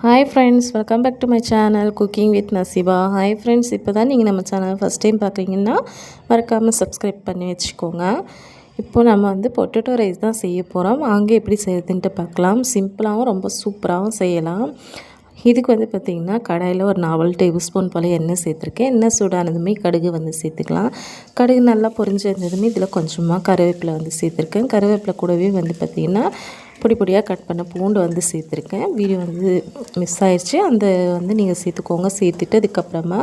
Hi friends, welcome back to my channel cooking with Nasiba. Hi friends, இப்போ தான் நீங்கள் நம்ம சேனல் ஃபஸ்ட் டைம் பார்க்குறீங்கன்னா மறக்காமல் சப்ஸ்கிரைப் பண்ணி வச்சுக்கோங்க. இப்போது நம்ம வந்து பொட்டேட்டோ ரைஸ் தான் செய்ய போகிறோம். வாங்க எப்படி செய்யறதுன்ட்டு பார்க்கலாம். சிம்பிளாகவும் ரொம்ப சூப்பராகவும் செய்யலாம். இதுக்கு வந்து பார்த்திங்கன்னா கடாயில் ஒரு 4 டேபிள் ஸ்பூன் போல் எண்ணெய் சேர்த்துருக்கேன். எண்ணெய் சூடானதுமே கடுகு வந்து சேர்த்துக்கலாம். கடுகு நல்லா பொரிஞ்சு வந்ததுமே இதில் கொஞ்சமாக கருவேப்பிலை வந்து சேர்த்துருக்கேன். கருவேப்பிலை கூடவே வந்து பார்த்திங்கன்னா பொடி பொடியாக கட் பண்ண பூண்டு வந்து சேர்த்துருக்கேன். வீடியோ வந்து மிஸ் ஆயிடுச்சு, அந்த வந்து நீங்கள் சேர்த்துக்கோங்க. சேர்த்துட்டு அதுக்கப்புறமா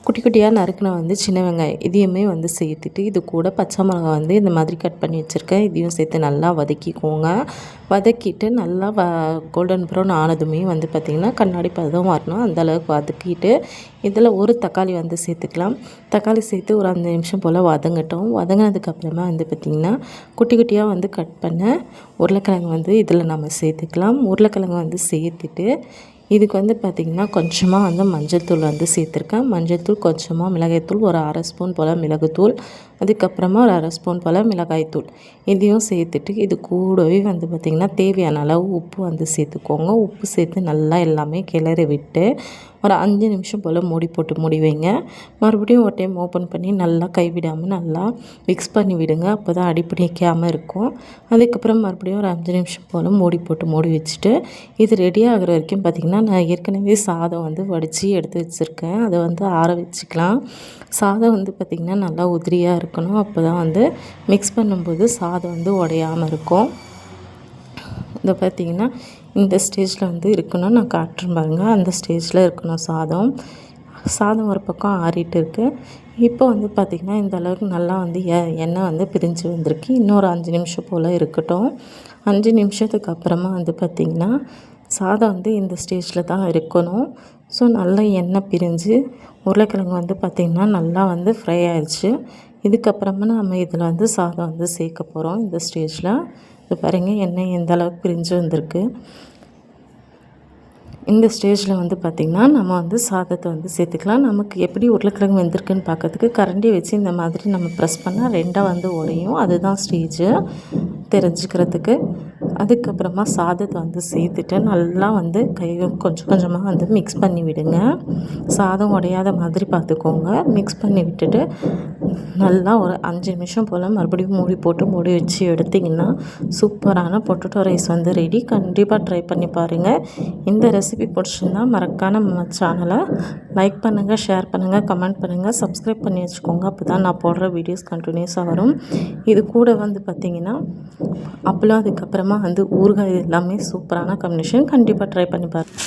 குட்டி குட்டியாக நறுக்கின வந்து சின்ன வெங்காயம் இதையுமே வந்து சேர்த்துட்டு இது கூட பச்சை மிளகா வந்து இந்த மாதிரி கட் பண்ணி வச்சுருக்கேன். இதையும் சேர்த்து நல்லா வதக்கிக்கோங்க. வதக்கிட்டு நல்லா கோல்டன் ப்ரௌன் ஆனதுமே வந்து பார்த்திங்கன்னா கண்ணாடி பதம் வரணும், அந்தளவுக்கு வதக்கிட்டு இதில் ஒரு தக்காளி வந்து சேர்த்துக்கலாம். தக்காளி சேர்த்து ஒரு 5 நிமிஷம் போல் வதங்கட்டும். வதங்கினதுக்கப்புறமா வந்து பார்த்திங்கன்னா குட்டி குட்டியாக வந்து கட் பண்ண உருளைக்கிழங்கு வந்து இதில் நம்ம சேர்த்துக்கலாம். உருளைக்கிழங்கு வந்து சேர்த்துட்டு இதுக்கு வந்து பார்த்திங்கன்னா கொஞ்சமாக வந்து மஞ்சள் தூள் வந்து சேர்த்துருக்கேன். மஞ்சள் தூள் கொஞ்சமாக மிளகாய்த்தூள் ஒரு 1/2 ஸ்பூன் போல் மிளகுத்தூள், அதுக்கப்புறமா ஒரு 1/2 ஸ்பூன் போல் மிளகாய்த்தூள் இதையும் சேர்த்துட்டு இது கூடவே வந்து பார்த்திங்கன்னா தேவையான அளவு உப்பு வந்து சேர்த்துக்கோங்க. உப்பு சேர்த்து நல்லா எல்லாமே கிளறி விட்டு ஒரு 5 நிமிஷம் போல் மூடி வைங்க. மறுபடியும் ஒரு டைம் ஓப்பன் பண்ணி நல்லா கைவிடாமல் நல்லா மிக்ஸ் பண்ணி விடுங்க. அப்போ தான் அடி பிடிக்காமல் இருக்கும். அதுக்கப்புறம் மறுபடியும் ஒரு 5 நிமிஷம் போல் மூடி வச்சுட்டு இது ரெடி ஆகிற வரைக்கும் பார்த்திங்கன்னா நான் ஏற்கனவே சாதம் வந்து வடித்து எடுத்து வச்சுருக்கேன். அதை வந்து ஆற வச்சுக்கலாம். சாதம் வந்து பார்த்திங்கன்னா நல்லா உதிரியாக இருக்கணும். அப்போ தான் வந்து மிக்ஸ் பண்ணும்போது சாதம் வந்து உடையாமல் இருக்கும். இதை பார்த்திங்கன்னா இந்த ஸ்டேஜில் வந்து இருக்கணும். நான் காட்டுறேன் பாருங்கள், அந்த ஸ்டேஜில் இருக்கணும் சாதம் ஒரு பக்கம் ஆறிட்டு இருக்குது. இப்போ வந்து பார்த்திங்கன்னா இந்த அளவுக்கு நல்லா வந்து எண்ணெய் வந்து பிரிஞ்சு வந்திருக்கு. இன்னொரு 5 நிமிஷம் போல் இருக்கட்டும். 5 நிமிஷத்துக்கு அப்புறமா வந்து பார்த்திங்கன்னா சாதம் வந்து இந்த ஸ்டேஜில் தான் இருக்கணும். ஸோ நல்லா எண்ணெய் பிரிஞ்சு உருளைக்கிழங்கு வந்து பார்த்திங்கன்னா நல்லா வந்து ஃப்ரை ஆயிடுச்சு. இதுக்கப்புறமா நம்ம இதில் வந்து சாதம் வந்து சேர்க்க போகிறோம். இந்த ஸ்டேஜில் இது பாருங்கள், எண்ணெய் எந்த அளவுக்கு பிரிஞ்சு வந்திருக்கு. இந்த ஸ்டேஜில் வந்து பார்த்திங்கன்னா நம்ம வந்து சாதத்தை வந்து சேர்த்துக்கலாம். நமக்கு எப்படி உருளைக்கிழங்கு வெந்திருக்குன்னு பார்க்கறதுக்கு கரண்டி வச்சு இந்த மாதிரி நம்ம ப்ரெஸ் பண்ணால் 2ஆக வந்து உடையும். அதுதான் ஸ்டேஜு தெரிஞ்சுக்கிறதுக்கு. அதுக்கப்புறமா சாதத்தை வந்து சேர்த்துட்டு நல்லா வந்து கொஞ்சம் கொஞ்சமாக வந்து மிக்ஸ் பண்ணி விடுங்க. சாதம் உடையாத மாதிரி பார்த்துக்கோங்க. மிக்ஸ் பண்ணி விட்டுட்டு நல்லா ஒரு 5 நிமிஷம் போல் மறுபடியும் மூடி வச்சு எடுத்திங்கன்னா சூப்பரான பொட்டேட்டோ ரைஸ் வந்து ரெடி. கண்டிப்பாக ட்ரை பண்ணி பாருங்கள். இந்த ரெசிபி பிடிச்சிருந்தா மறக்காம நம்ம சேனலை லைக் பண்ணுங்கள், ஷேர் பண்ணுங்கள், கமெண்ட் பண்ணுங்கள், சப்ஸ்கிரைப் பண்ணி வச்சுக்கோங்க. அப்போ தான் நான் போடுற வீடியோஸ் கண்டினியூஸாக வரும். இது கூட வந்து பார்த்திங்கன்னா அப்பளம், அதுக்கப்புறமா வந்து ஊறுகாய், எல்லாமே சூப்பரான காம்பினேஷன். கண்டிப்பாக ட்ரை பண்ணி பாருங்கள்.